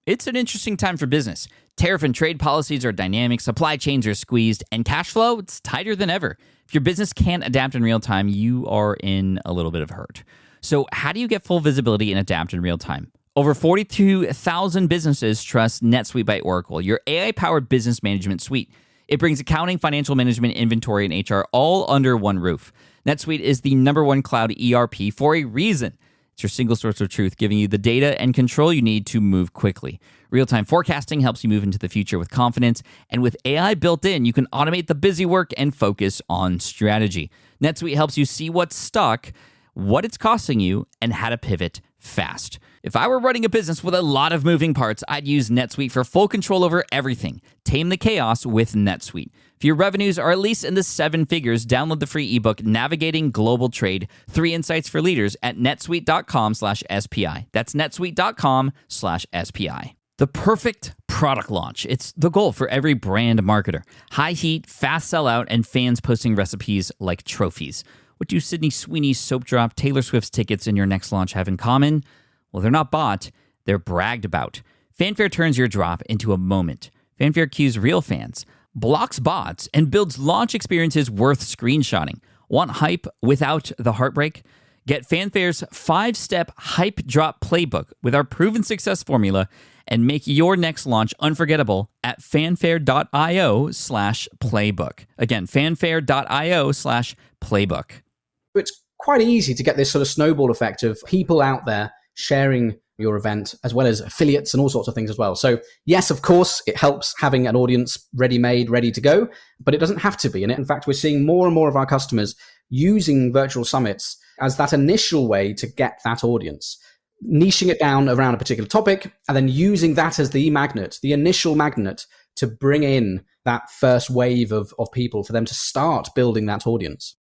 It's an interesting time for business. Tariff and trade policies are dynamic, supply chains are squeezed, and cash flow, it's tighter than ever. If your business can't adapt in real time, you are in a little bit of hurt. So how do you get full visibility and adapt in real time? Over 42,000 businesses trust NetSuite by Oracle, your AI-powered business management suite. It brings accounting, financial management, inventory, and HR all under one roof. NetSuite is the #1 cloud ERP for a reason. It's your single source of truth, giving you the data and control you need to move quickly. Real-time forecasting helps you move into the future with confidence, and with AI built in, you can automate the busy work and focus on strategy. NetSuite helps you see what's stuck, what it's costing you, and how to pivot fast. If I were running a business with a lot of moving parts, I'd use NetSuite for full control over everything. Tame the chaos with NetSuite. If your revenues are at least in the 7 figures, download the free ebook, Navigating Global Trade, 3 Insights for Leaders at netsuite.com/SPI. That's netsuite.com/SPI. The perfect product launch. It's the goal for every brand marketer. High heat, fast sellout, and fans posting recipes like trophies. What do Sydney Sweeney's soap drop, Taylor Swift's tickets, and your next launch have in common? Well, they're not bought, they're bragged about. Fanfare turns your drop into a moment. Fanfare cues real fans, blocks bots, and builds launch experiences worth screenshotting. Want hype without the heartbreak? Get Fanfare's 5-step hype drop playbook with our proven success formula and make your next launch unforgettable at fanfare.io/playbook. Again, fanfare.io/playbook. It's quite easy to get this sort of snowball effect of people out there sharing your event, as well as affiliates and all sorts of things as well. So yes, of course, it helps having an audience ready-made, ready to go, but it doesn't have to be. And in fact, we're seeing more and more of our customers using virtual summits as that initial way to get that audience, niching it down around a particular topic, and then using that as the magnet, the initial magnet, to bring in that first wave of people for them to start building that audience.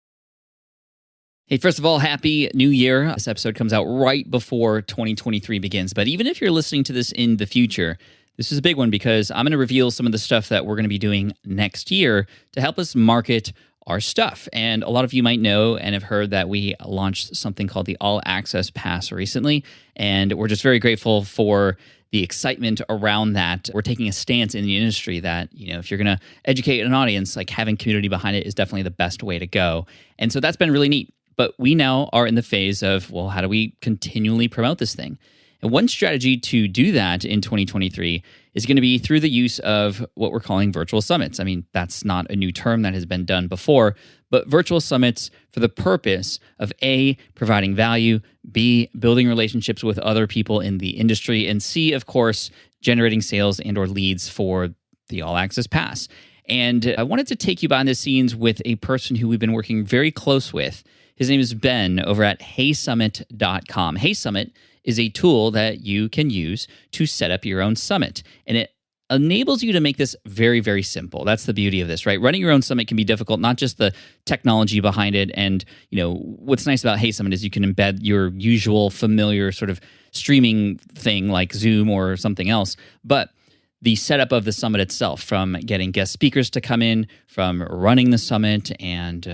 Hey, first of all, Happy New Year. This episode comes out right before 2023 begins. But even if you're listening to this in the future, this is a big one because I'm going to reveal some of the stuff that we're going to be doing next year to help us market our stuff. And a lot of you might know and have heard that we launched something called the All Access Pass recently. And we're just very grateful for the excitement around that. We're taking a stance in the industry that, if you're going to educate an audience, like having community behind it is definitely the best way to go. And so that's been really neat. But we now are in the phase of, well, how do we continually promote this thing? And one strategy to do that in 2023 is going to be through the use of what we're calling virtual summits. I mean, that's not a new term that has been done before, but virtual summits for the purpose of A, providing value, B, building relationships with other people in the industry, and C, of course, generating sales and or leads for the All Access Pass. And I wanted to take you behind the scenes with a person who we've been working very close with. His name is Ben over at heysummit.com. HeySummit is a tool that you can use to set up your own summit. And it enables you to make this very, very simple. That's the beauty of this, right? Running your own summit can be difficult, not just the technology behind it. And, what's nice about HeySummit is you can embed your usual familiar sort of streaming thing like Zoom or something else. But the setup of the summit itself, from getting guest speakers to come in, from running the summit and,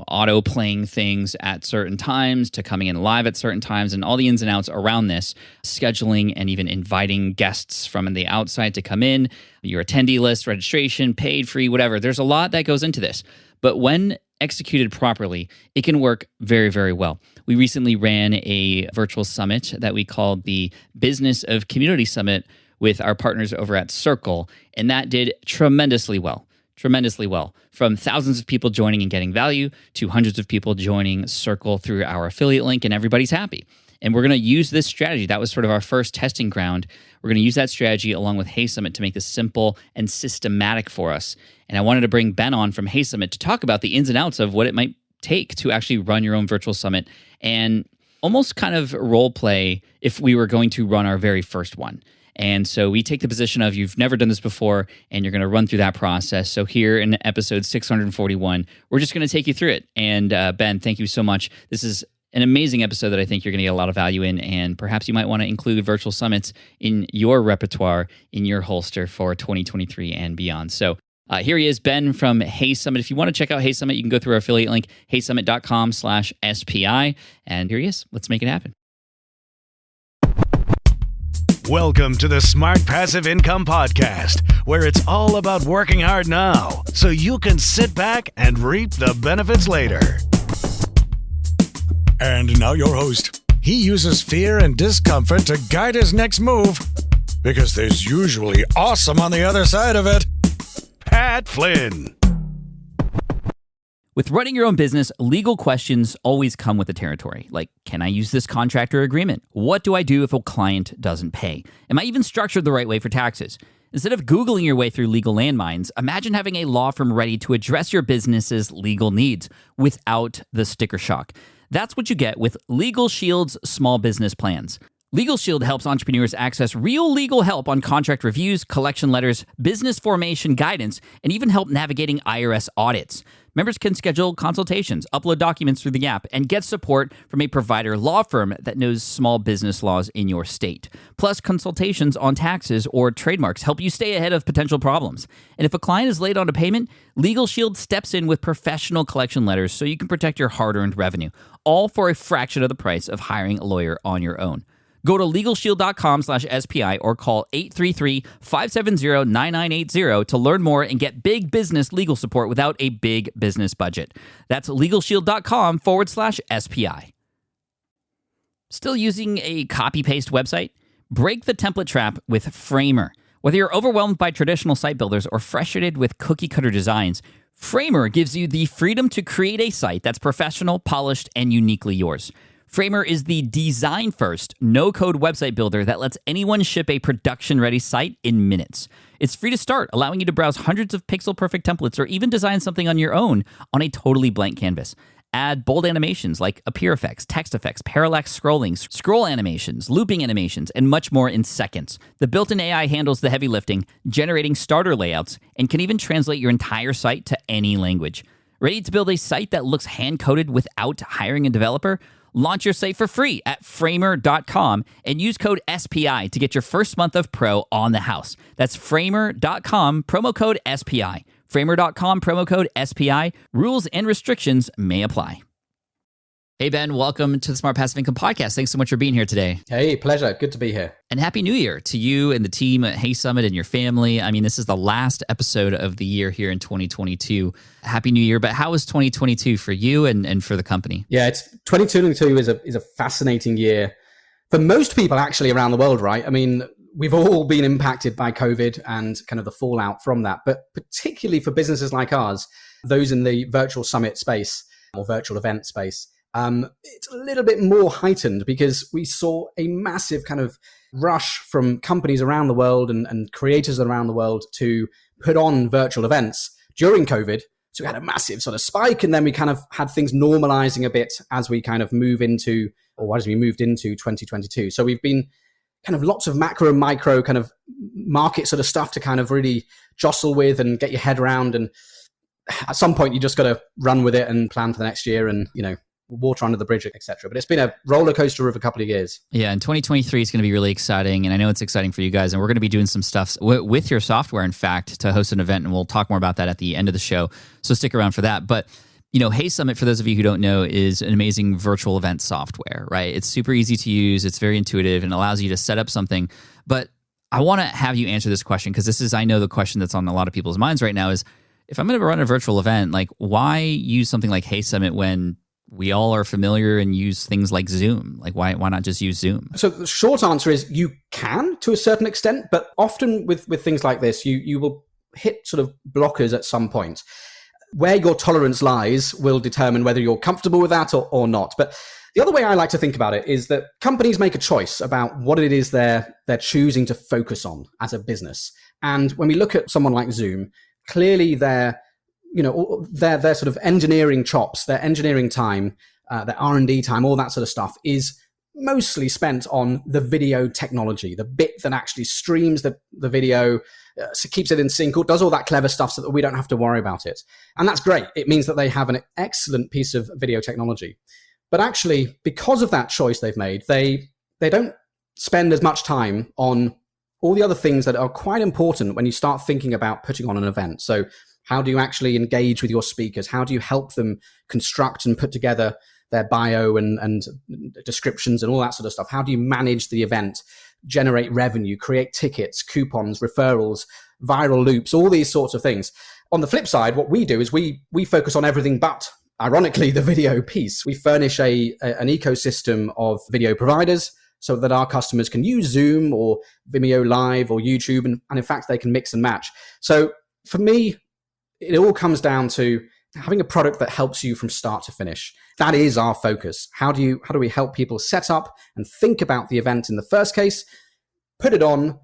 auto playing things at certain times to coming in live at certain times and all the ins and outs around this, scheduling and even inviting guests from the outside to come in, your attendee list, registration, paid, free, whatever. There's a lot that goes into this. But when executed properly, it can work very, very well. We recently ran a virtual summit that we called the Business of Community Summit with our partners over at Circle, and that did tremendously well. From thousands of people joining and getting value to hundreds of people joining Circle through our affiliate link, and everybody's happy. And we're going to use this strategy. That was sort of our first testing ground. We're going to use that strategy along with HeySummit to make this simple and systematic for us. And I wanted to bring Ben on from HeySummit to talk about the ins and outs of what it might take to actually run your own virtual summit and almost kind of role play if we were going to run our very first one. And so we take the position of you've never done this before, and you're going to run through that process. So here in episode 641, we're just going to take you through it. And Ben, thank you so much. This is an amazing episode that I think you're going to get a lot of value in, and perhaps you might want to include virtual summits in your repertoire, in your holster for 2023 and beyond. So here he is, Ben from HeySummit. If you want to check out HeySummit, you can go through our affiliate link, heysummit.com/SPI. And here he is. Let's make it happen. Welcome to the Smart Passive Income Podcast, where it's all about working hard now so you can sit back and reap the benefits later. And now your host. He uses fear and discomfort to guide his next move because there's usually awesome on the other side of it. Pat Flynn. With running your own business, legal questions always come with the territory. Like, can I use this contractor agreement? What do I do if a client doesn't pay? Am I even structured the right way for taxes? Instead of Googling your way through legal landmines, imagine having a law firm ready to address your business's legal needs without the sticker shock. That's what you get with Legal Shield's small business plans. Legal Shield helps entrepreneurs access real legal help on contract reviews, collection letters, business formation guidance, and even help navigating IRS audits. Members can schedule consultations, upload documents through the app, and get support from a provider law firm that knows small business laws in your state. Plus, consultations on taxes or trademarks help you stay ahead of potential problems. And if a client is late on a payment, Legal Shield steps in with professional collection letters so you can protect your hard-earned revenue, all for a fraction of the price of hiring a lawyer on your own. Go to LegalShield.com/SPI or call 833-570-9980 to learn more and get big business legal support without a big business budget. That's LegalShield.com/SPI. Still using a copy-paste website? Break the template trap with Framer. Whether you're overwhelmed by traditional site builders or frustrated with cookie-cutter designs, Framer gives you the freedom to create a site that's professional, polished, and uniquely yours. Framer is the design-first, no-code website builder that lets anyone ship a production-ready site in minutes. It's free to start, allowing you to browse hundreds of pixel-perfect templates or even design something on your own on a totally blank canvas. Add bold animations like appear effects, text effects, parallax scrolling, scroll animations, looping animations, and much more in seconds. The built-in AI handles the heavy lifting, generating starter layouts, and can even translate your entire site to any language. Ready to build a site that looks hand-coded without hiring a developer? Launch your site for free at framer.com and use code SPI to get your first month of pro on the house. That's framer.com, promo code SPI. Framer.com, promo code SPI. Rules and restrictions may apply. Hey, Ben, welcome to the Smart Passive Income Podcast. Thanks so much for being here today. Hey, pleasure. Good to be here. And Happy New Year to you and the team at Hey Summit and your family. I mean, this is the last episode of the year here in 2022. Happy New Year. But how was 2022 for you and for the company? Yeah, it's 2022 is a fascinating year for most people actually around the world, right? I mean, we've all been impacted by COVID and kind of the fallout from that. But particularly for businesses like ours, those in the virtual summit space or virtual event space, it's a little bit more heightened because we saw a massive kind of rush from companies around the world and creators around the world to put on virtual events during COVID. So we had a massive sort of spike, and then we kind of had things normalizing a bit as we kind of moved into 2022. So we've been kind of lots of macro and micro kind of market sort of stuff to kind of really jostle with and get your head around. And at some point, you just got to run with it and plan for the next year and, water under the bridge, etc. But it's been a roller coaster of a couple of years. Yeah, and 2023 is going to be really exciting, and I know it's exciting for you guys, and we're going to be doing some stuff with your software, in fact, to host an event, and we'll talk more about that at the end of the show, so stick around for that. But Hey Summit, for those of you who don't know, is an amazing virtual event software, right? It's super easy to use, it's very intuitive, and allows you to set up something. But I want to have you answer this question, because this is, I know, the question that's on a lot of people's minds right now is, if I'm going to run a virtual event, like, why use something like Hey Summit when we all are familiar and use things like Zoom? Like, why not just use Zoom? So the short answer is you can to a certain extent, but often with things like this, you will hit sort of blockers at some point. Where your tolerance lies will determine whether you're comfortable with that or not. But the other way I like to think about it is that companies make a choice about what it is they're choosing to focus on as a business. And when we look at someone like Zoom, clearly their sort of engineering chops, their engineering time, their R&D time, all that sort of stuff is mostly spent on the video technology, the bit that actually streams the video, keeps it in sync, or does all that clever stuff so that we don't have to worry about it. And that's great. It means that they have an excellent piece of video technology. But actually, because of that choice they've made, they don't spend as much time on all the other things that are quite important when you start thinking about putting on an event. So how do you actually engage with your speakers? How do you help them construct and put together their bio and descriptions and all that sort of stuff? How do you manage the event generate revenue, create tickets, coupons, referrals, viral loops, all these sorts of things. On the flip side, what we do is we focus on everything but, ironically, the video piece. We furnish an ecosystem of video providers so that our customers can use Zoom or Vimeo Live or YouTube, and in fact, they can mix and match. So for me, it all comes down to having a product that helps you from start to finish. That is our focus. How do we help people set up and think about the event in the first case, put it on,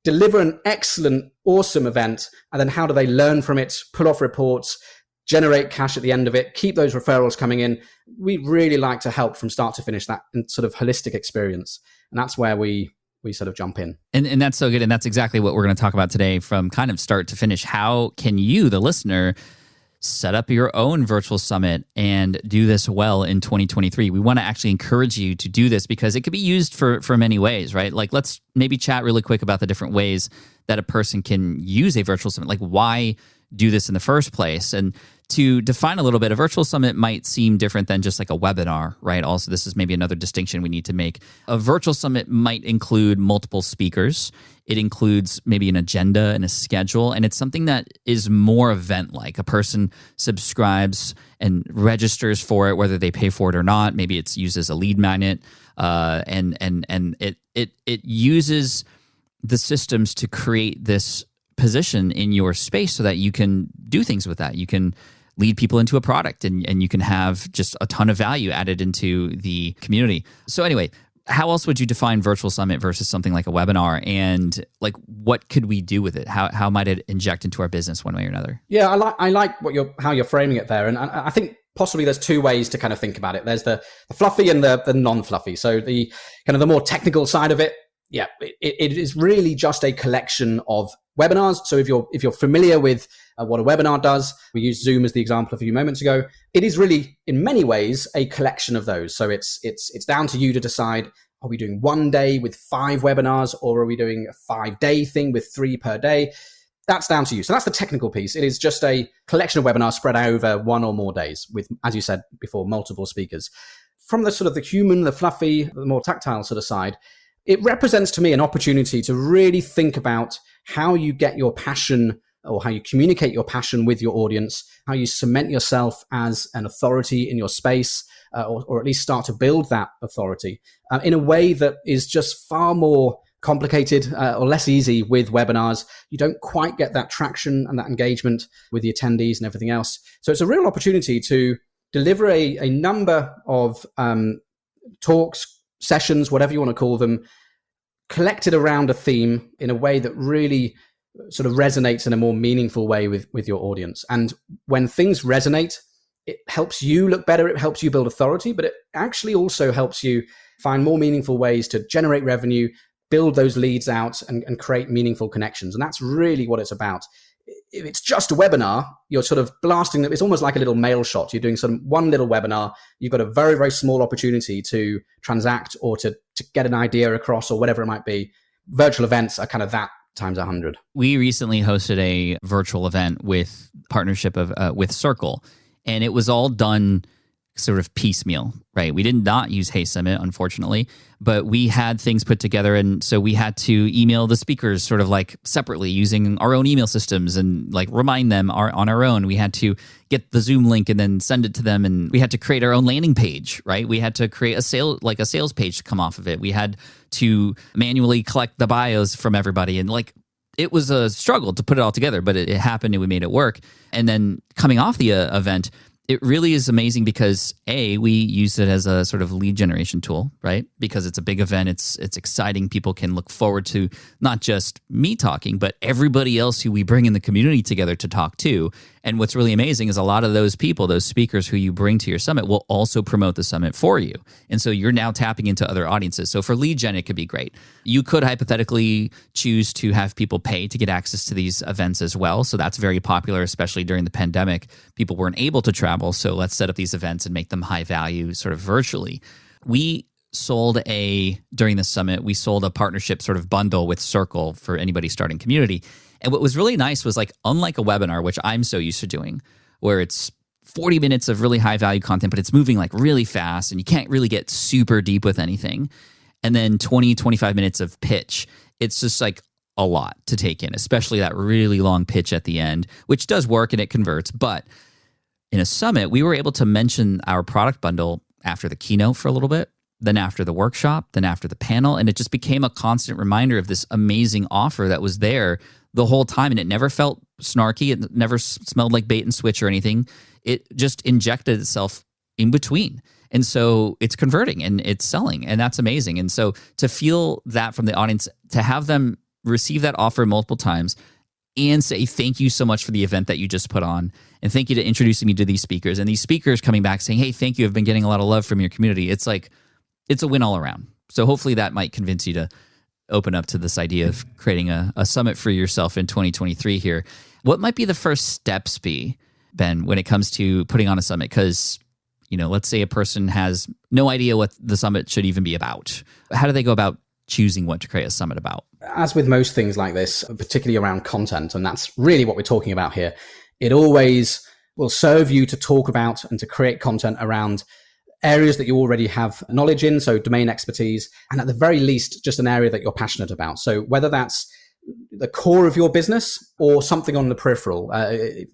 deliver an excellent, awesome event, and then how do they learn from it, pull off reports, generate cash at the end of it, keep those referrals coming in. We really like to help from start to finish, that sort of holistic experience. And that's where we sort of jump in. And that's so good. And that's exactly what we're going to talk about today, from kind of start to finish. How can you, the listener, set up your own virtual summit and do this well in 2023? We want to actually encourage you to do this because it could be used for many ways, right? Like, let's maybe chat really quick about the different ways that a person can use a virtual summit. Like, why do this in the first place? And to define a little bit, a virtual summit might seem different than just like a webinar, right? Also, this is maybe another distinction we need to make. A virtual summit might include multiple speakers. It includes maybe an agenda and a schedule, and it's something that is more event-like. A person subscribes and registers for it, whether they pay for it or not. Maybe it's used as a lead magnet, and it uses the systems to create this position in your space so that you can do things with that. You can lead people into a product, and you can have just a ton of value added into the community. So anyway, how else would you define virtual summit versus something like a webinar? And like, what could we do with it? How might it inject into our business one way or another? Yeah, I like how you're framing it there. And I think possibly there's two ways to kind of think about it. There's the fluffy and the non-fluffy. So the kind of the more technical side of it, yeah, it is really just a collection of webinars. So if you're familiar with what a webinar does, we used Zoom as the example a few moments ago. It is really, in many ways, a collection of those. So it's down to you to decide: are we doing one day with 5 webinars, or are we doing a 5-day thing with 3 per day? That's down to you. So that's the technical piece. It is just a collection of webinars spread over 1 or more days with, as you said before, multiple speakers. From the sort of the human, the fluffy, the more tactile sort of side, it represents to me an opportunity to really think about how you get your passion, or how you communicate your passion with your audience, how you cement yourself as an authority in your space, or at least start to build that authority in a way that is just far more complicated or less easy with webinars. You don't quite get that traction and that engagement with the attendees and everything else. So it's a real opportunity to deliver a number of talks, sessions, whatever you want to call them, collected around a theme in a way that really sort of resonates in a more meaningful way with your audience. And when things resonate, it helps you look better, it helps you build authority, but it actually also helps you find more meaningful ways to generate revenue, build those leads out, and create meaningful connections. And that's really what it's about. If it's just a webinar, you're sort of blasting them. It's almost like a little mail shot. You're doing some one little webinar. You've got a very, very small opportunity to transact or to get an idea across or whatever it might be. Virtual events are kind of that times 100. We recently hosted a virtual event with partnership with Circle, and it was all done sort of piecemeal, right? We did not use Hey Summit, unfortunately, but we had things put together. And so we had to email the speakers sort of like separately using our own email systems and like remind them on our own. We had to get the Zoom link and then send it to them. And we had to create our own landing page, right? We had to create a sales page to come off of it. We had to manually collect the bios from everybody. And like, it was a struggle to put it all together, but it happened and we made it work. And then coming off the event, it really is amazing because we use it as a sort of lead generation tool, right? Because it's a big event, it's exciting. People can look forward to not just me talking, but everybody else who we bring in the community together to talk to. And what's really amazing is a lot of those people, those speakers who you bring to your summit, will also promote the summit for you. And so you're now tapping into other audiences. So for lead gen, it could be great. You could hypothetically choose to have people pay to get access to these events as well. So that's very popular, especially during the pandemic. People weren't able to travel. So let's set up these events and make them high value sort of virtually. We sold during the summit, we sold a partnership sort of bundle with Circle for anybody starting community. And what was really nice was, like, unlike a webinar, which I'm so used to doing, where it's 40 minutes of really high value content, but it's moving like really fast and you can't really get super deep with anything. and then 20, 25 minutes of pitch. It's just like a lot to take in, especially that really long pitch at the end, which does work and it converts. But in a summit, we were able to mention our product bundle after the keynote for a little bit, then after the workshop, then after the panel. And it just became a constant reminder of this amazing offer that was there the whole time. And it never felt snarky. It never smelled like bait and switch or anything. It just injected itself in between. And so it's converting and it's selling, and that's amazing. And so to feel that from the audience, to have them receive that offer multiple times and say, thank you so much for the event that you just put on, and thank you to introducing me to these speakers, and these speakers coming back saying, hey, thank you, I've been getting a lot of love from your community. It's like, it's a win all around. So hopefully that might convince you to open up to this idea of creating a summit for yourself in 2023 here. What might be the first steps be, Ben, when it comes to putting on a summit? Because, let's say a person has no idea what the summit should even be about. How do they go about choosing what to create a summit about? As with most things like this, particularly around content, and that's really what we're talking about here, it always will serve you to talk about and to create content around areas that you already have knowledge in, so domain expertise, and at the very least, just an area that you're passionate about. So whether that's the core of your business or something on the peripheral.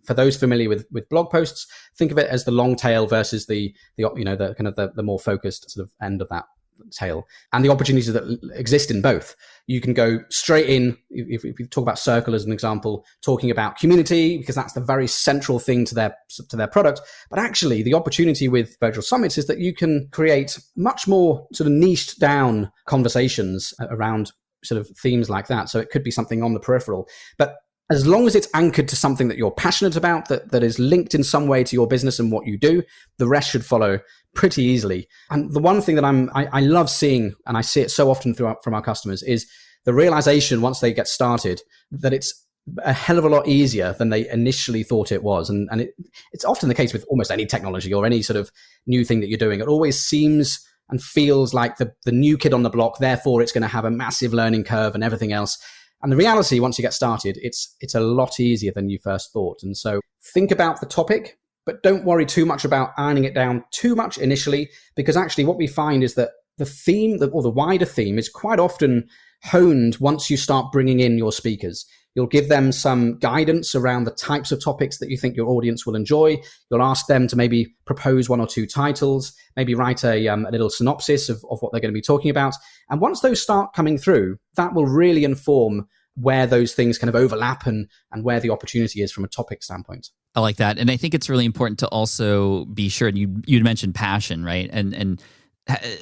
For those familiar with blog posts, think of it as the long tail versus the kind of the more focused sort of end of that tail, and the opportunities that exist in both. You can go straight in, if we talk about Circle as an example, talking about community, because that's the very central thing to their product. But actually, the opportunity with virtual summits is that you can create much more sort of niched down conversations around sort of themes like that. So it could be something on the peripheral, but as long as it's anchored to something that you're passionate about, that is linked in some way to your business and what you do, the rest should follow pretty easily. And the one thing that I love seeing, and I see it so often from our customers, is the realization once they get started that it's a hell of a lot easier than they initially thought it was. And it's often the case with almost any technology or any sort of new thing that you're doing. It always seems and feels like the new kid on the block, therefore it's going to have a massive learning curve and everything else. And the reality, once you get started, it's a lot easier than you first thought. And so think about the topic, but don't worry too much about ironing it down too much initially, because actually what we find is that the theme, or the wider theme, is quite often honed once you start bringing in your speakers. You'll give them some guidance around the types of topics that you think your audience will enjoy. You'll ask them to maybe propose one or two titles, maybe write a little synopsis of what they're going to be talking about. And once those start coming through, that will really inform where those things kind of overlap and where the opportunity is from a topic standpoint. I like that. And I think it's really important to also be sure, and you mentioned passion, right? And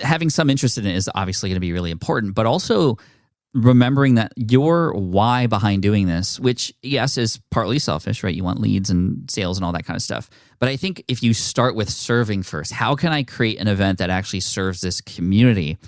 having some interest in it is obviously going to be really important, but also remembering that your why behind doing this, which yes, is partly selfish, right? You want leads and sales and all that kind of stuff. But I think if you start with serving first, how can I create an event that actually serves this community?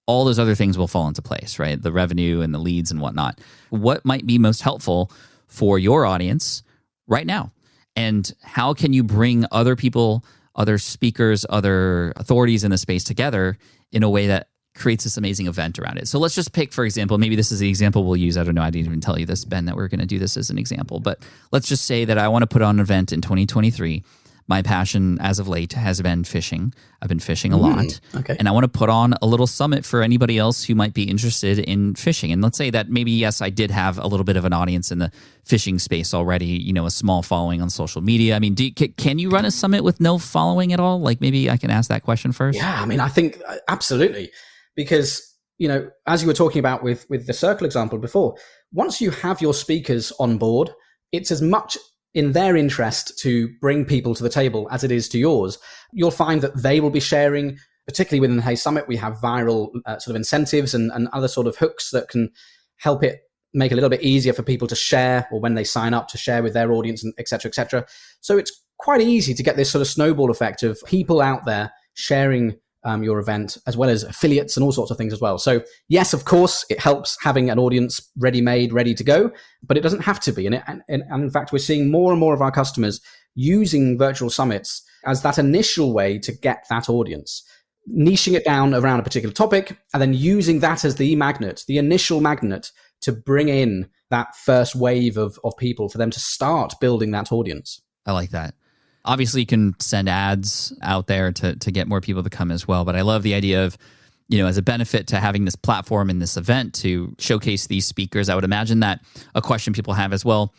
All those other things will fall into place, right? The revenue and the leads and whatnot. What might be most helpful for your audience right now? And how can you bring other people, other speakers, other authorities in the space together in a way that creates this amazing event around it? So let's just pick, for example, maybe this is the example we'll use. I don't know. I didn't even tell you this, Ben, that we're going to do this as an example. But let's just say that I want to put on an event in 2023. My passion as of late has been fishing. I've been fishing a lot. Okay. And I want to put on a little summit for anybody else who might be interested in fishing. And let's say that maybe, yes, I did have a little bit of an audience in the fishing space already, a small following on social media. I mean, can you run a summit with no following at all? Like, maybe I can ask that question first. Yeah, I mean, I think absolutely. Because, as you were talking about with the Circle example before, once you have your speakers on board, it's as much in their interest to bring people to the table as it is to yours. You'll find that they will be sharing, particularly within the Hey Summit, we have viral sort of incentives and other sort of hooks that can help it make it a little bit easier for people to share, or when they sign up to share with their audience, and et cetera, et cetera. So it's quite easy to get this sort of snowball effect of people out there sharing your event, as well as affiliates and all sorts of things as well. So yes, of course, it helps having an audience ready-made, ready to go, but it doesn't have to be. And in fact, we're seeing more and more of our customers using virtual summits as that initial way to get that audience, niching it down around a particular topic, and then using that as the magnet, the initial magnet, to bring in that first wave of people for them to start building that audience. I like that. Obviously, you can send ads out there to get more people to come as well. But I love the idea of, as a benefit to having this platform and this event to showcase these speakers, I would imagine that a question people have as well,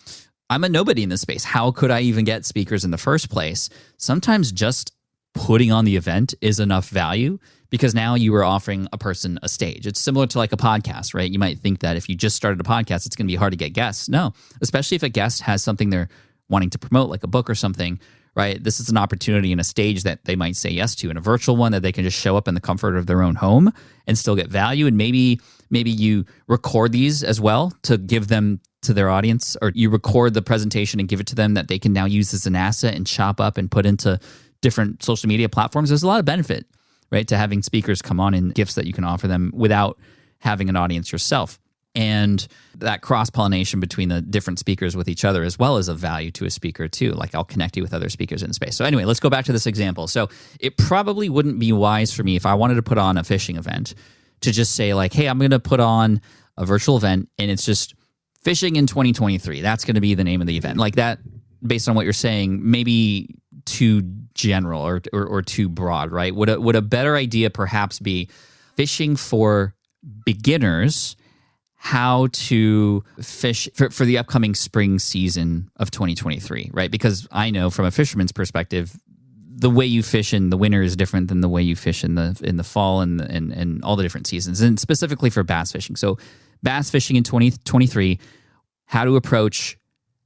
I'm a nobody in this space. How could I even get speakers in the first place? Sometimes just putting on the event is enough value because now you are offering a person a stage. It's similar to like a podcast, right? You might think that if you just started a podcast, it's going to be hard to get guests. No, especially if a guest has something they're wanting to promote, like a book or something, right? This is an opportunity and a stage that they might say yes to, and a virtual one that they can just show up in the comfort of their own home and still get value. And maybe you record these as well to give them to their audience, or you record the presentation and give it to them that they can now use as an asset and chop up and put into different social media platforms. There's a lot of benefit, right, to having speakers come on and gifts that you can offer them without having an audience yourself. And that cross-pollination between the different speakers with each other as well is of value to a speaker too. Like I'll connect you with other speakers in the space. So anyway, let's go back to this example. So it probably wouldn't be wise for me if I wanted to put on a fishing event to just say like, hey, I'm going to put on a virtual event and it's just fishing in 2023. That's going to be the name of the event. Like that, based on what you're saying, maybe too general or too broad, right? Would a better idea perhaps be fishing for beginners, how to fish for the upcoming spring season of 2023, right? Because I know from a fisherman's perspective, the way you fish in the winter is different than the way you fish in the fall and all the different seasons, and specifically for bass fishing. So bass fishing in 2023, how to approach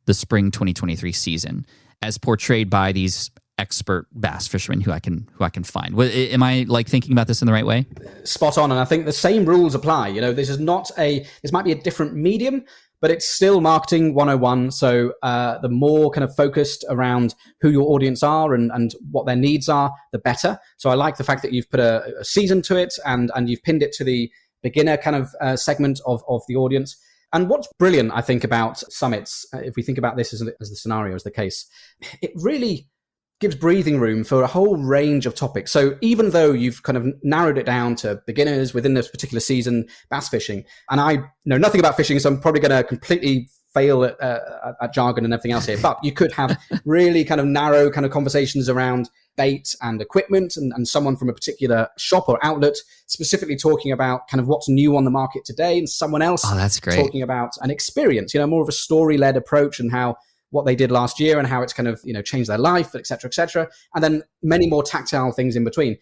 the spring 2023 season as portrayed by these expert bass fishermen who I can find. Am I like thinking about this in the right way? Spot on. And I think the same rules apply. This might be a different medium, but it's still marketing 101. So the more kind of focused around who your audience are and what their needs are, the better. So I like the fact that you've put a season to it and you've pinned it to the beginner kind of segment of the audience. And what's brilliant, I think, about summits, if we think about this as the scenario, as the case, it really gives breathing room for a whole range of topics. So even though you've kind of narrowed it down to beginners within this particular season, bass fishing, and I know nothing about fishing, so I'm probably going to completely fail at jargon and everything else here, but you could have really kind of narrow kind of conversations around bait and equipment and someone from a particular shop or outlet specifically talking about kind of what's new on the market today, and someone else that's great, talking about an experience, more of a story-led approach and how what they did last year and how it's kind of, changed their life, et cetera, and then many more tactile things in between.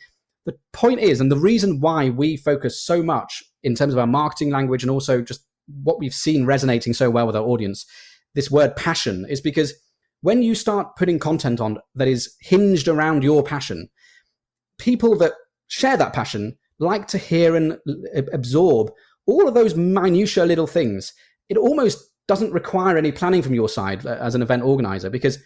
The point is, and the reason why we focus so much in terms of our marketing language and also just what we've seen resonating so well with our audience, this word passion, is because when you start putting content on that is hinged around your passion, people that share that passion like to hear and absorb all of those minutiae little things. It almost doesn't require any planning from your side as an event organizer, because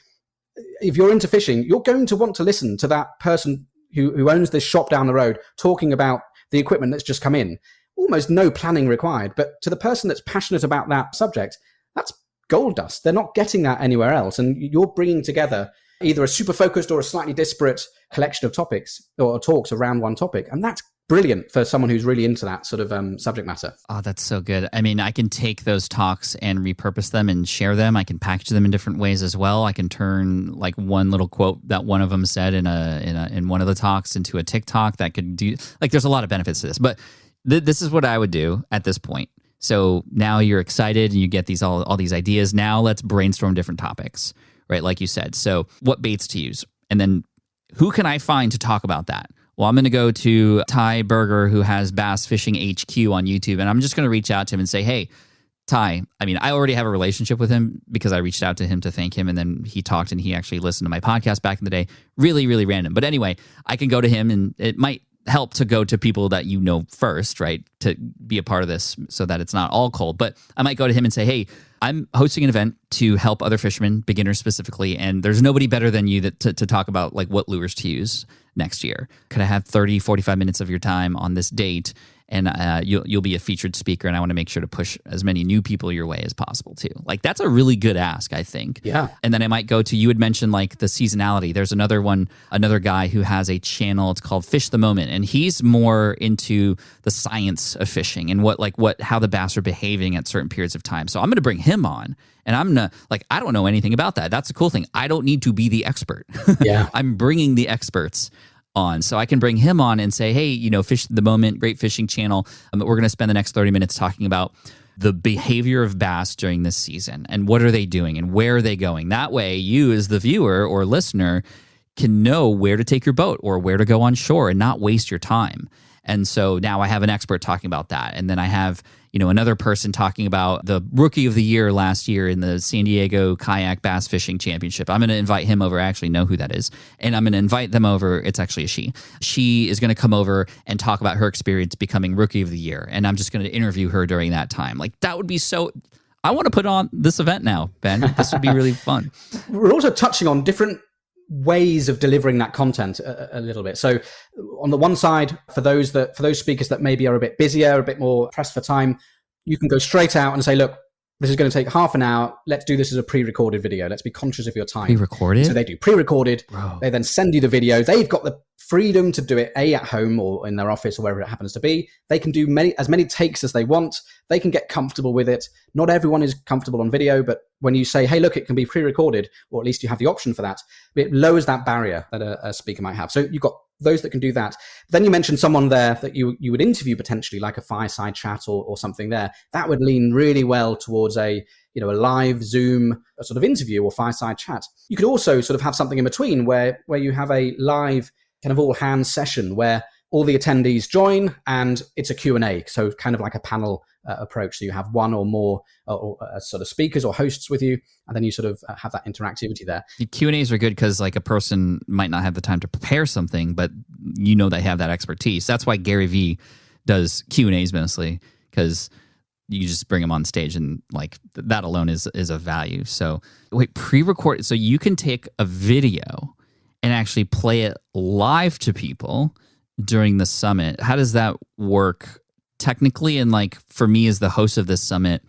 if you're into fishing, you're going to want to listen to that person who owns this shop down the road talking about the equipment that's just come in. Almost no planning required. But to the person that's passionate about that subject, that's gold dust. They're not getting that anywhere else. And you're bringing together either a super focused or a slightly disparate collection of topics or talks around one topic. And that's brilliant for someone who's really into that sort of subject matter. Oh, that's so good. I mean, I can take those talks and repurpose them and share them. I can package them in different ways as well. I can turn like one little quote that one of them said in one of the talks into a TikTok that could do, like, there's a lot of benefits to this. But this is what I would do at this point. So now you're excited and you get these all these ideas. Now let's brainstorm different topics, right? Like you said. So what baits to use? And then who can I find to talk about that? Well, I'm going to go to Ty Berger, who has Bass Fishing HQ on YouTube, and I'm just going to reach out to him and say, hey, Ty, I mean, I already have a relationship with him because I reached out to him to thank him, and then he talked and he actually listened to my podcast back in the day. Really, really random. But anyway, I can go to him, and it might help to go to people that you know first, right, to be a part of this so that it's not all cold. But I might go to him and say, hey, I'm hosting an event to help other fishermen, beginners specifically, and there's nobody better than you to talk about like what lures to use next year. Could I have 30, 45 minutes of your time on this date? And you'll be a featured speaker, and I want to make sure to push as many new people your way as possible too. Like, that's a really good ask, I think. Yeah. And then I might go to, you had mentioned like the seasonality. There's another guy who has a channel. It's called Fish the Moment, and he's more into the science of fishing and how the bass are behaving at certain periods of time. So I'm going to bring him on, and I'm going to, like, I don't know anything about that. That's the cool thing. I don't need to be the expert. Yeah. I'm bringing the experts on. So I can bring him on and say, hey, Fish the Moment, great fishing channel. We're going to spend the next 30 minutes talking about the behavior of bass during this season and what are they doing and where are they going. That way, you as the viewer or listener can know where to take your boat or where to go on shore and not waste your time. And so now I have an expert talking about that. And then I have, another person talking about the rookie of the year last year in the San Diego Kayak Bass Fishing Championship. I'm going to invite him over. I actually know who that is. And I'm going to invite them over. It's actually a she. She is going to come over and talk about her experience becoming rookie of the year. And I'm just going to interview her during that time. Like, that would be so... I want to put on this event now, Ben. This would be really fun. We're also touching on different ways of delivering that content a little bit. So on the one side, for those speakers that maybe are a bit busier, a bit more pressed for time, you can go straight out and say, look, this is going to take half an hour. Let's do this as a pre-recorded video. Let's be conscious of your time. Pre-recorded? So they do pre-recorded. Bro. They then send you the video. They've got the freedom to do it at home or in their office or wherever it happens to be. They can do as many takes as they want. They can get comfortable with it. Not everyone is comfortable on video, but when you say, hey, look, it can be pre-recorded, or at least you have the option for that, it lowers that barrier that a speaker might have. So you've got those that can do that. Then you mentioned someone there that you would interview potentially, like a fireside chat or something there. That would lean really well towards a live Zoom sort of interview or fireside chat. You could also sort of have something in between where you have a live kind of all hands session where all the attendees join and it's a Q&A. So kind of like a panel approach. So you have one or more sort of speakers or hosts with you, and then you sort of have that interactivity there. The Q&As are good because like a person might not have the time to prepare something, but they have that expertise. That's why Gary Vee does Q&As mostly, because you just bring them on stage and like that alone is a value. So wait, pre-record. So you can take a video and actually play it live to people during the summit. How does that work technically? And like for me as the host of this summit,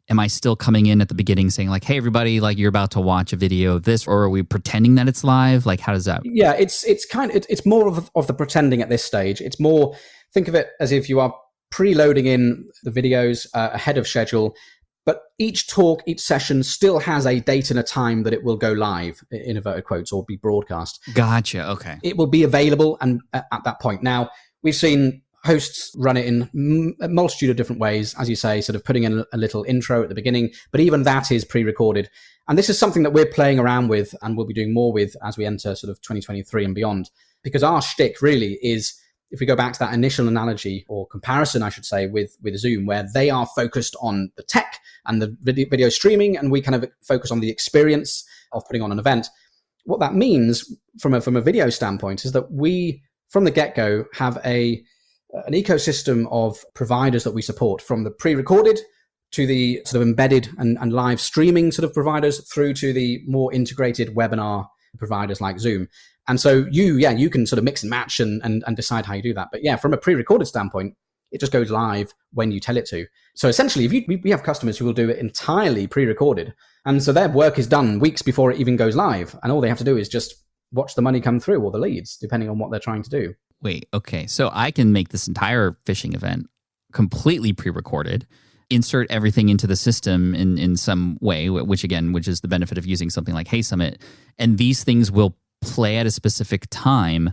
am I still coming in at the beginning saying like, hey everybody, like you're about to watch a video of this, or are we pretending that it's live? Like how does that? Yeah, it's more of the pretending at this stage. It's more, think of it as if you are preloading in the videos ahead of schedule, but each talk, each session still has a date and a time that it will go live, in inverted quotes, or be broadcast. Gotcha. Okay. It will be available and at that point. Now, we've seen hosts run it in a multitude of different ways, as you say, sort of putting in a little intro at the beginning, but even that is pre-recorded. And this is something that we're playing around with and we'll be doing more with as we enter sort of 2023 and beyond, because our shtick really is, if we go back to that initial analogy or comparison, I should say, with Zoom, where they are focused on the tech and the video streaming, and we kind of focus on the experience of putting on an event. What that means from a video standpoint is that we, from the get-go, have an ecosystem of providers that we support, from the pre-recorded to the sort of embedded and live streaming sort of providers through to the more integrated webinar providers like Zoom. And so you can sort of mix and match and decide how you do that. But yeah, from a pre-recorded standpoint, it just goes live when you tell it to. So essentially, we have customers who will do it entirely pre-recorded. And so their work is done weeks before it even goes live. And all they have to do is just watch the money come through, or the leads, depending on what they're trying to do. Wait, okay. So I can make this entire fishing event completely pre-recorded, insert everything into the system in some way, which is the benefit of using something like Hey Summit. And these things will play at a specific time.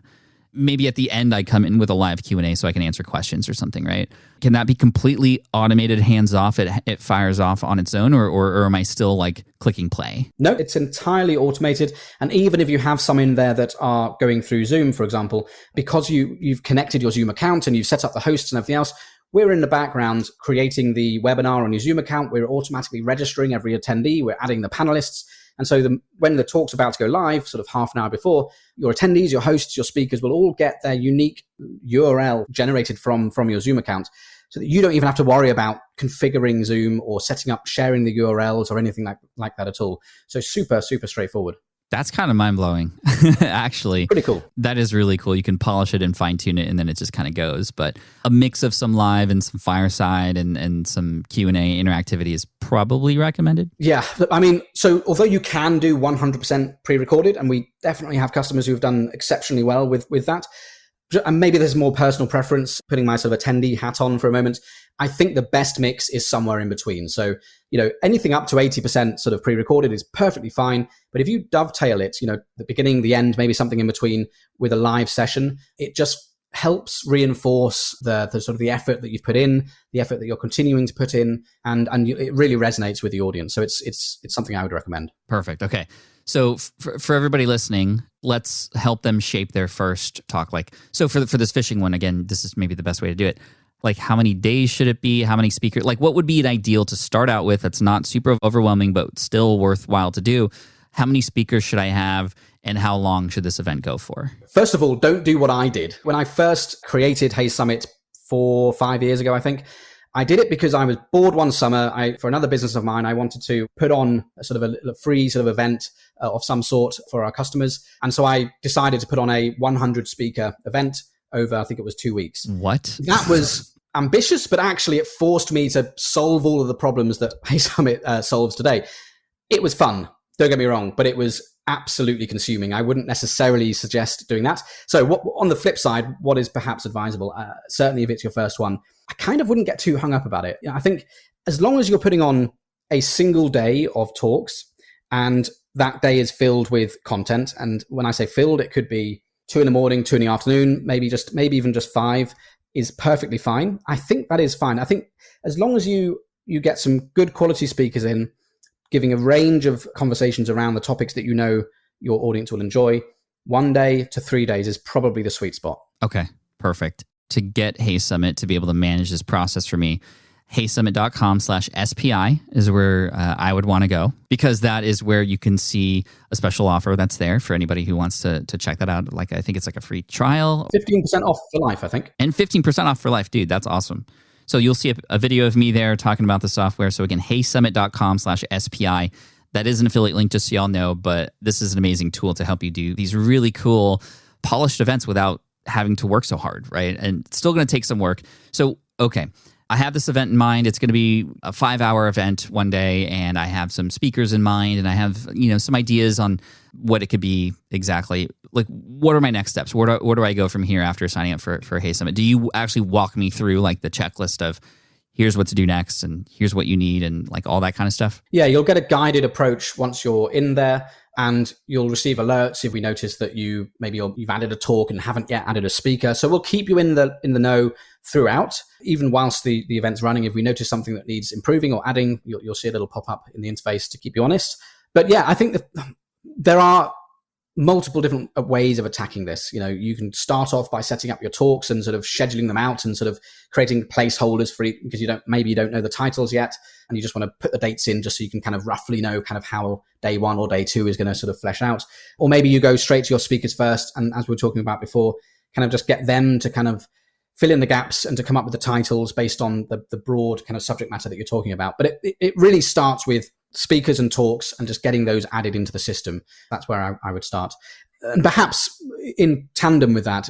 Maybe at the end I come in with a live Q&A so I can answer questions or something, right? Can that be completely automated, hands off, it fires off on its own, or am I still like clicking play? No, it's entirely automated. And even if you have some in there that are going through Zoom, for example, because you've connected your Zoom account and you've set up the hosts and everything else, we're in the background creating the webinar on your Zoom account. We're automatically registering every attendee. We're adding the panelists. And so when the talk's about to go live, sort of half an hour before, your attendees, your hosts, your speakers will all get their unique URL generated from your Zoom account, so that you don't even have to worry about configuring Zoom or setting up, sharing the URLs or anything like that at all. So super, super straightforward. That's kind of mind-blowing, actually. Pretty cool. That is really cool. You can polish it and fine-tune it, and then it just kind of goes. But a mix of some live and some fireside and some Q&A interactivity is probably recommended. Yeah. I mean, so although you can do 100% pre-recorded, and we definitely have customers who've done exceptionally well with that, and maybe there's more personal preference, putting my sort of attendee hat on for a moment, I think the best mix is somewhere in between. So, anything up to 80% sort of pre-recorded is perfectly fine. But if you dovetail it, the beginning, the end, maybe something in between with a live session, it just helps reinforce the sort of the effort that you've put in, the effort that you're continuing to put in, and it really resonates with the audience. So it's something I would recommend. Perfect. Okay. So for everybody listening, let's help them shape their first talk. So for this fishing one, again, this is maybe the best way to do it. Like, how many days should it be? How many speakers? Like, what would be an ideal to start out with that's not super overwhelming, but still worthwhile to do? How many speakers should I have? And how long should this event go for? First of all, don't do what I did. When I first created Hey Summit 4 or 5 years ago, I think, I did it because I was bored one summer. For another business of mine, I wanted to put on a sort of a free sort of event of some sort for our customers. And so I decided to put on a 100 speaker event over, I think it was 2 weeks. What? That was ambitious, but actually it forced me to solve all of the problems that Hey Summit solves today. It was fun. Don't get me wrong, but it was absolutely consuming. I wouldn't necessarily suggest doing that. So on the flip side, what is perhaps advisable, certainly if it's your first one, I kind of wouldn't get too hung up about it. I think as long as you're putting on a single day of talks and that day is filled with content, and when I say filled, it could be 2 a.m, 2 p.m, maybe even just 5 is perfectly fine. I think that is fine. I think as long as you get some good quality speakers in, giving a range of conversations around the topics that your audience will enjoy, 1 day to 3 days is probably the sweet spot. Okay, perfect. To get Hey Summit to be able to manage this process for me, heysummit.com/SPI is where I would want to go, because that is where you can see a special offer that's there for anybody who wants to check that out. Like, I think it's like a free trial. 15% off for life, I think. And 15% off for life, dude. That's awesome. So you'll see a video of me there talking about the software. So again, heysummit.com/SPI. That is an affiliate link, just so y'all know, but this is an amazing tool to help you do these really cool, polished events without having to work so hard, right? And it's still going to take some work. So, okay, I have this event in mind. It's going to be a 5-hour event one day, and I have some speakers in mind, and I have, some ideas on what it could be exactly. Like, what are my next steps? Where do I go from here after signing up for Hey Summit? Do you actually walk me through like the checklist of here's what to do next and here's what you need and like all that kind of stuff? Yeah, you'll get a guided approach once you're in there, and you'll receive alerts if we notice that you've added a talk and haven't yet added a speaker. So we'll keep you in the know throughout, even whilst the event's running. If we notice something that needs improving or adding, you'll see a little pop up in the interface to keep you honest. But yeah, I think that there are multiple different ways of attacking this. You can start off by setting up your talks and sort of scheduling them out and sort of creating placeholders for it, because you don't know the titles yet, and you just want to put the dates in just so you can kind of roughly know kind of how day 1 or day 2 is going to sort of flesh out. Or maybe you go straight to your speakers first, and as we were talking about before, kind of just get them to kind of fill in the gaps and to come up with the titles based on the broad kind of subject matter that you're talking about. But it really starts with speakers and talks and just getting those added into the system. That's where I would start. And perhaps in tandem with that,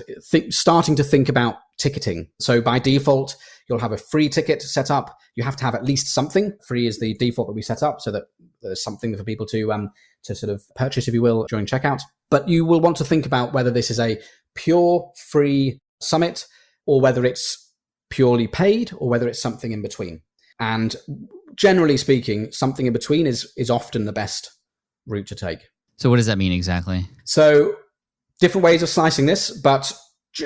starting to think about ticketing. So by default, you'll have a free ticket set up. You have to have at least something. Free is the default that we set up so that there's something for people to sort of purchase, if you will, during checkout. But you will want to think about whether this is a pure free summit or whether it's purely paid or whether it's something in between. And generally speaking, something in between is often the best route to take. So what does that mean exactly? So different ways of slicing this, but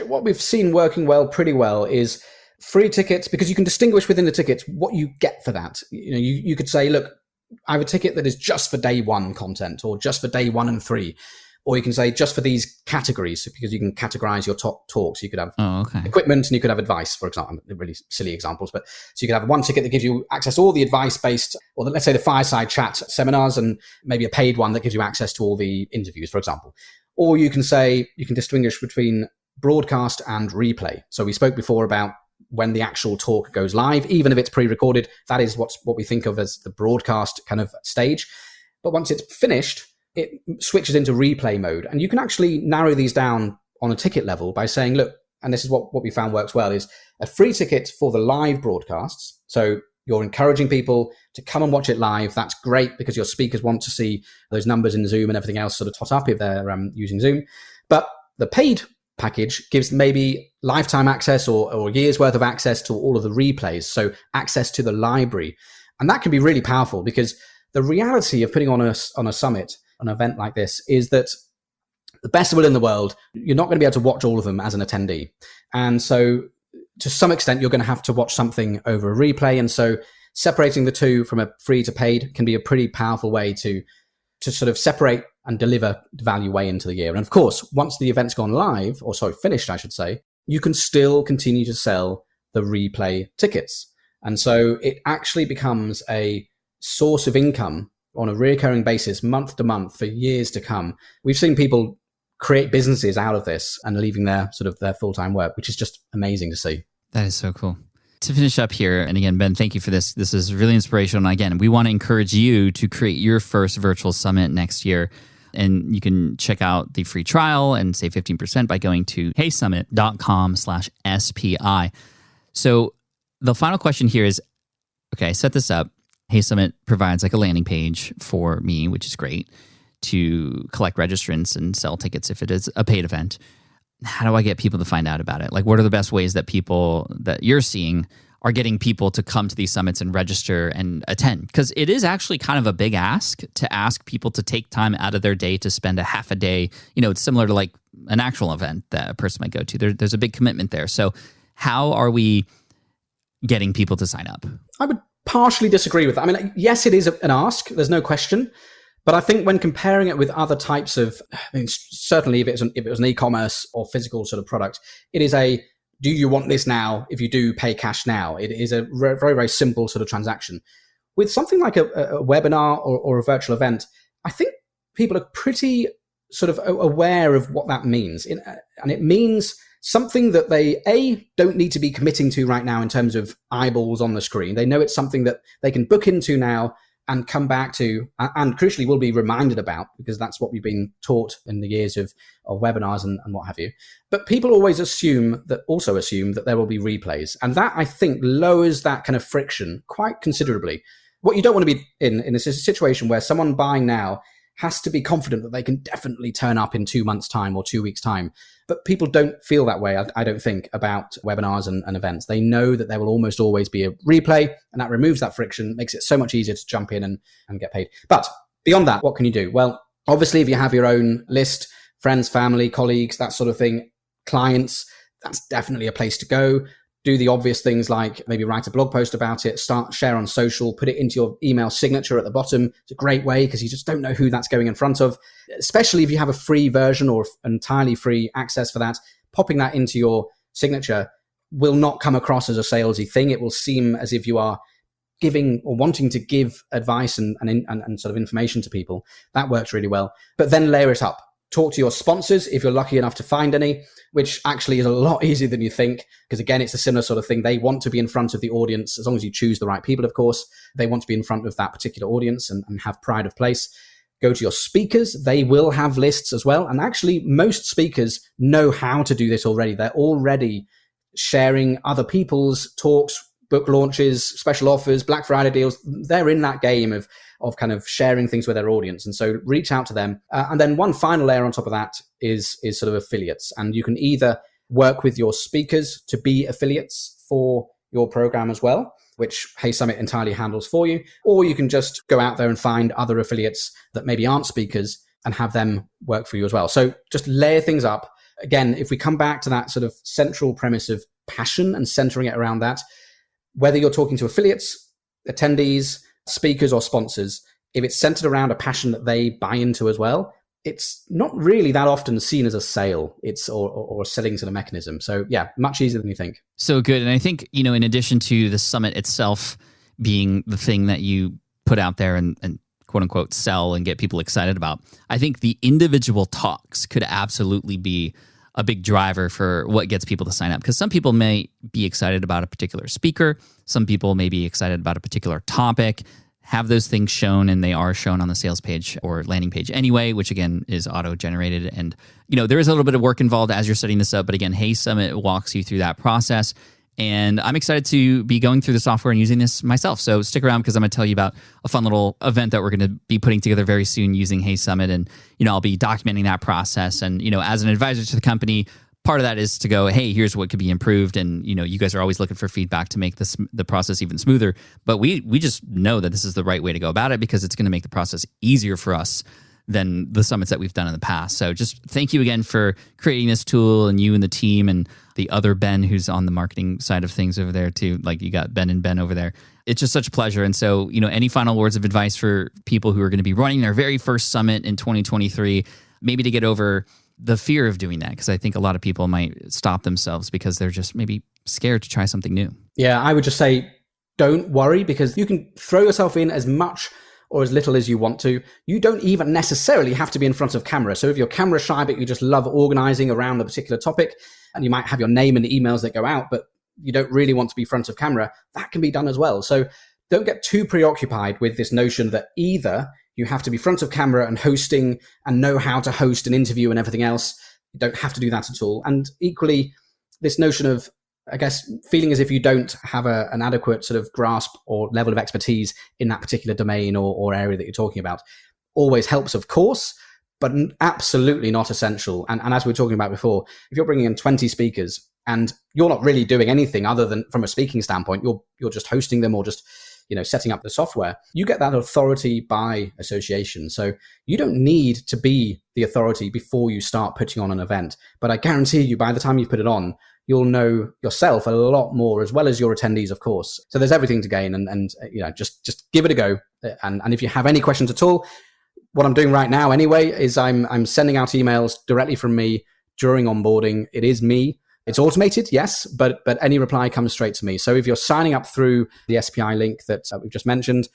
what we've seen working pretty well is free tickets, because you can distinguish within the tickets what you get for that. You could say, look, I have a ticket that is just for day 1 content, or just for day 1 and 3. Or you can say just for these categories, because you can categorize your top talks. You could have equipment and you could have advice, for example. Really silly examples, but so you could have one ticket that gives you access to all the advice-based, or let's say the fireside chat seminars, and maybe a paid one that gives you access to all the interviews, for example. Or you can say you can distinguish between broadcast and replay. So we spoke before about when the actual talk goes live, even if it's pre-recorded, that is what we think of as the broadcast kind of stage. But once it's finished, it switches into replay mode. And you can actually narrow these down on a ticket level by saying, look, and this is what we found works well, is a free ticket for the live broadcasts. So you're encouraging people to come and watch it live. That's great because your speakers want to see those numbers in Zoom and everything else sort of tot up if they're using Zoom. But the paid package gives maybe lifetime access or years worth of access to all of the replays. So access to the library. And that can be really powerful, because the reality of putting on a summit, an event like this, is that the best will in the world, you're not going to be able to watch all of them as an attendee. And so to some extent, you're going to have to watch something over a replay. And so separating the two from a free to paid can be a pretty powerful way to sort of separate and deliver value way into the year. And of course, once the event's gone live, or sorry, finished, I should say, you can still continue to sell the replay tickets. And so it actually becomes a source of income on a recurring basis, month to month, for years to come. We've seen people create businesses out of this and leaving their full-time work, which is just amazing to see. That is so cool. To finish up here, and again, Ben, thank you for this. This is really inspirational. And again, we want to encourage you to create your first virtual summit next year. And you can check out the free trial and save 15% by going to heysummit.com/SPI. So the final question here is, okay, I set this up. Hey Summit provides like a landing page for me, which is great, to collect registrants and sell tickets if it is a paid event. How do I get people to find out about it? Like, what are the best ways that people that you're seeing are getting people to come to these summits and register and attend? Because it is actually kind of a big ask to ask people to take time out of their day to spend a half a day. You know, it's similar to like an actual event that a person might go to. There's a big commitment there. So how are we getting people to sign up? I would partially disagree with that. I mean, yes, it is an ask. There's no question. But I think when comparing it with other types of, certainly if it was an e-commerce or physical sort of product, it is do you want this now? If you do, pay cash now. It is a very, very simple sort of transaction. With something like a webinar or a virtual event, I think people are pretty sort of aware of what that means. And it means something that they, don't need to be committing to right now in terms of eyeballs on the screen. They know it's something that they can book into now and come back to, and crucially will be reminded about, because that's what we've been taught in the years of webinars and what have you. But people always assume that there will be replays. And that, I think, lowers that kind of friction quite considerably. What you don't want to be in is a situation where someone buying now has to be confident that they can definitely turn up in 2 months' time or 2 weeks' time. But people don't feel that way, I don't think, about webinars and events. They know that there will almost always be a replay, and that removes that friction, makes it so much easier to jump in and get paid. But beyond that, what can you do? Well, obviously, if you have your own list, friends, family, colleagues, that sort of thing, clients, that's definitely a place to go. Do the obvious things like maybe write a blog post about it, share on social, put it into your email signature at the bottom. It's a great way because you just don't know who that's going in front of, especially if you have a free version or entirely free access for that. Popping that into your signature will not come across as a salesy thing. It will seem as if you are giving or wanting to give advice and sort of information to people. That works really well. But then layer it up. Talk to your sponsors if you're lucky enough to find any, which actually is a lot easier than you think, because again, it's a similar sort of thing. They want to be in front of the audience, as long as you choose the right people, of course. They want to be in front of that particular audience and have pride of place. Go to your speakers. They will have lists as well. And actually, most speakers know how to do this already. They're already sharing other people's talks, book launches, special offers, Black Friday deals. They're in that game of kind of sharing things with their audience. And so reach out to them. And then one final layer on top of that is sort of affiliates. And you can either work with your speakers to be affiliates for your program as well, which Hey Summit entirely handles for you, or you can just go out there and find other affiliates that maybe aren't speakers and have them work for you as well. So just layer things up. Again, if we come back to that sort of central premise of passion and centering it around that, whether you're talking to affiliates, attendees, speakers, or sponsors, if it's centered around a passion that they buy into as well, it's not really that often seen as a sale. It's or a selling sort of mechanism. So yeah, much easier than you think. So good. And I think, in addition to the summit itself being the thing that you put out there and quote unquote sell and get people excited about, I think the individual talks could absolutely be a big driver for what gets people to sign up. Because some people may be excited about a particular speaker. Some people may be excited about a particular topic, have those things shown, and they are shown on the sales page or landing page anyway, which again is auto-generated. And, there is a little bit of work involved as you're setting this up. But again, Hey Summit walks you through that process. And I'm excited to be going through the software and using this myself. So stick around because I'm going to tell you about a fun little event that we're going to be putting together very soon using Hey Summit. And, I'll be documenting that process. And, as an advisor to the company, part of that is to go, hey, here's what could be improved. And, you guys are always looking for feedback to make the process even smoother. But we just know that this is the right way to go about it because it's going to make the process easier for us than the summits that we've done in the past. So just thank you again for creating this tool, and you and the team and the other Ben who's on the marketing side of things over there too. Like you got Ben and Ben over there. It's just such a pleasure. And so, any final words of advice for people who are going to be running their very first summit in 2023, maybe to get over the fear of doing that? Because I think a lot of people might stop themselves because they're just maybe scared to try something new. Yeah, I would just say, don't worry, because you can throw yourself in as much or as little as you want to. You don't even necessarily have to be in front of camera. So if you're camera shy, but you just love organizing around a particular topic, and you might have your name in the emails that go out, but you don't really want to be front of camera, that can be done as well. So don't get too preoccupied with this notion that either you have to be front of camera and hosting and know how to host an interview and everything else. You don't have to do that at all. And equally, this notion of, I guess, feeling as if you don't have an adequate sort of grasp or level of expertise in that particular domain or area that you're talking about always helps, of course, but absolutely not essential. And as we were talking about before, if you're bringing in 20 speakers and you're not really doing anything other than from a speaking standpoint, you're just hosting them or just setting up the software, you get that authority by association. So you don't need to be the authority before you start putting on an event. But I guarantee you, by the time you put it on, you'll know yourself a lot more, as well as your attendees, of course. So there's everything to gain, and just give it a go. And if you have any questions at all, what I'm doing right now anyway is I'm sending out emails directly from me during onboarding. It is me. It's automated, yes, but any reply comes straight to me. So if you're signing up through the SPI link that we've just mentioned,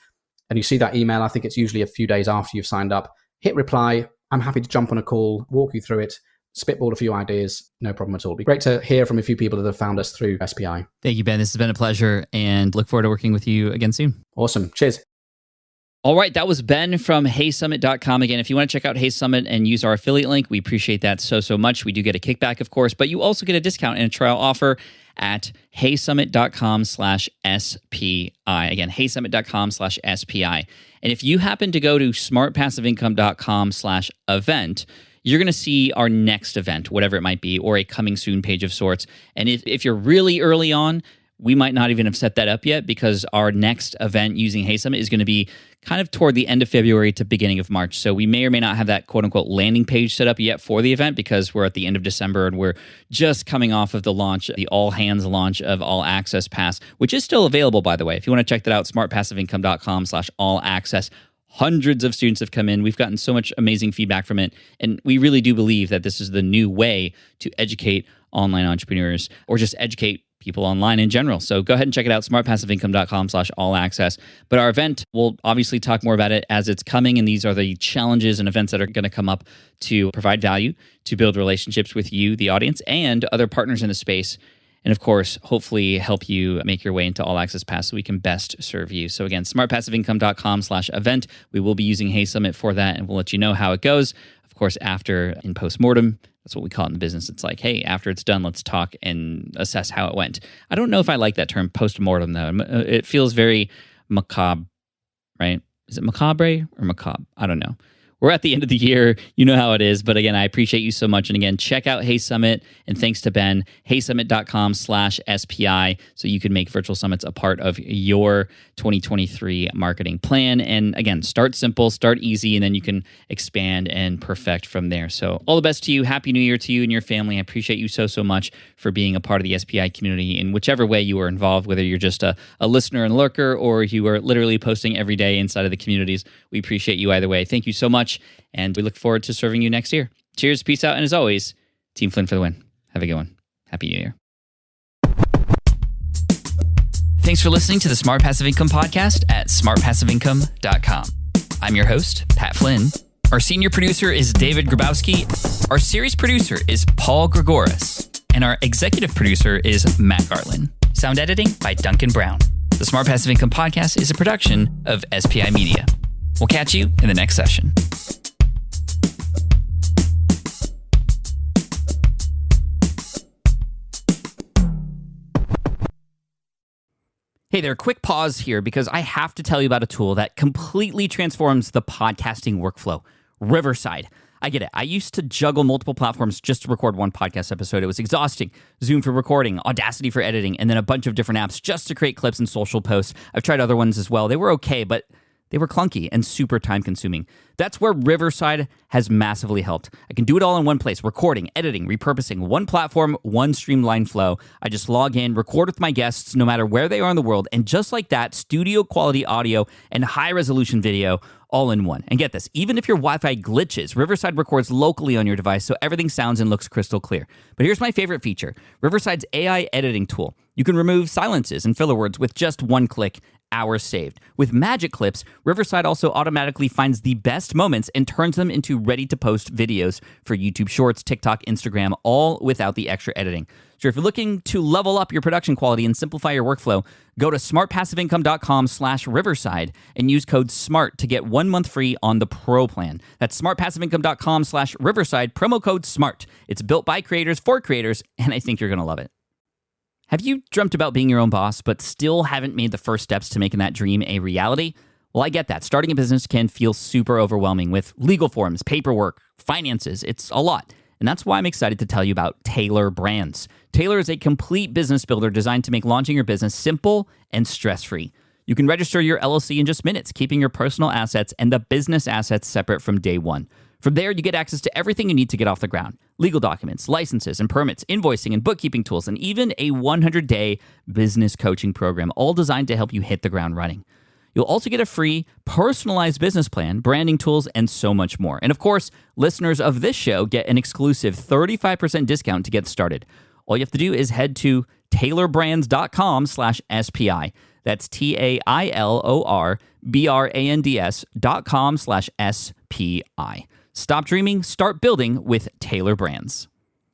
and you see that email, I think it's usually a few days after you've signed up, hit reply. I'm happy to jump on a call, walk you through it, spitball a few ideas, no problem at all. It'd be great to hear from a few people that have found us through SPI. Thank you, Ben. This has been a pleasure, and look forward to working with you again soon. Awesome. Cheers. All right, that was Ben from HeySummit.com. Again, if you want to check out Hey Summit and use our affiliate link, we appreciate that so much. We do get a kickback, of course, but you also get a discount and a trial offer at HeySummit.com/SPI. Again, HeySummit.com/SPI. And if you happen to go to SmartPassiveIncome.com/event, you're going to see our next event, whatever it might be, or a coming soon page of sorts. And if you're really early on, we might not even have set that up yet, because our next event using Hey Summit is going to be kind of toward the end of February to beginning of March. So we may or may not have that quote unquote landing page set up yet for the event, because we're at the end of December and we're just coming off of the launch, the all hands launch of All Access Pass, which is still available, by the way. If you want to check that out, smartpassiveincome.com/all access. Hundreds of students have come in. We've gotten so much amazing feedback from it. And we really do believe that this is the new way to educate online entrepreneurs, or just educate people online in general. So go ahead and check it out, smartpassiveincome.com/all access. But our event, we'll obviously talk more about it as it's coming. And these are the challenges and events that are going to come up to provide value, to build relationships with you, the audience, and other partners in the space. And of course, hopefully help you make your way into All Access Pass so we can best serve you. So again, smartpassiveincome.com/event. We will be using Hey Summit for that, and we'll let you know how it goes. Of course, after in postmortem, that's what we call it in the business. It's like, hey, after it's done, let's talk and assess how it went. I don't know if I like that term postmortem, though. It feels very macabre, right? Is it macabre or macabre? I don't know. We're at the end of the year. You know how it is. But again, I appreciate you so much. And again, check out Hey Summit. And thanks to Ben, heysummit.com/SPI, so you can make virtual summits a part of your 2023 marketing plan. And again, start simple, start easy, and then you can expand and perfect from there. So all the best to you. Happy New Year to you and your family. I appreciate you so much for being a part of the SPI community in whichever way you are involved, whether you're just a listener and lurker, or you are literally posting every day inside of the communities. We appreciate you either way. Thank you so much. And we look forward to serving you next year. Cheers, peace out, and as always, Team Flynn for the win. Have a good one. Happy New Year. Thanks for listening to the Smart Passive Income Podcast at smartpassiveincome.com. I'm your host, Pat Flynn. Our senior producer is David Grabowski. Our series producer is Paul Gregoris. And our executive producer is Matt Garland. Sound editing by Duncan Brown. The Smart Passive Income Podcast is a production of SPI Media. We'll catch you in the next session. Hey there, quick pause here because I have to tell you about a tool that completely transforms the podcasting workflow. Riverside. I get it. I used to juggle multiple platforms just to record one podcast episode. It was exhausting. Zoom for recording, Audacity for editing, and then a bunch of different apps just to create clips and social posts. I've tried other ones as well. They were okay, but they were clunky and super time-consuming. That's where Riverside has massively helped. I can do it all in one place: recording, editing, repurposing, one platform, one streamlined flow. I just log in, record with my guests no matter where they are in the world, and just like that, studio-quality audio and high-resolution video all in one. And get this, even if your Wi-Fi glitches, Riverside records locally on your device so everything sounds and looks crystal clear. But here's my favorite feature: Riverside's AI editing tool. You can remove silences and filler words with just one click. Hours saved. With Magic Clips, Riverside also automatically finds the best moments and turns them into ready-to-post videos for YouTube Shorts, TikTok, Instagram, all without the extra editing. So if you're looking to level up your production quality and simplify your workflow, go to smartpassiveincome.com/Riverside and use code SMART to get 1 month free on the Pro plan. That's smartpassiveincome.com/Riverside, promo code SMART. It's built by creators for creators, and I think you're going to love it. Have you dreamt about being your own boss, but still haven't made the first steps to making that dream a reality? Well, I get that. Starting a business can feel super overwhelming with legal forms, paperwork, finances. It's a lot. And that's why I'm excited to tell you about Taylor Brands. Taylor is a complete business builder designed to make launching your business simple and stress-free. You can register your LLC in just minutes, keeping your personal assets and the business assets separate from day one. From there, you get access to everything you need to get off the ground: legal documents, licenses and permits, invoicing and bookkeeping tools, and even a 100-day business coaching program, all designed to help you hit the ground running. You'll also get a free personalized business plan, branding tools, and so much more. And of course, listeners of this show get an exclusive 35% discount to get started. All you have to do is head to taylorbrands.com/SPI. That's TAILORBRANDS.com/SPI. Stop dreaming, start building with Taylor Brands.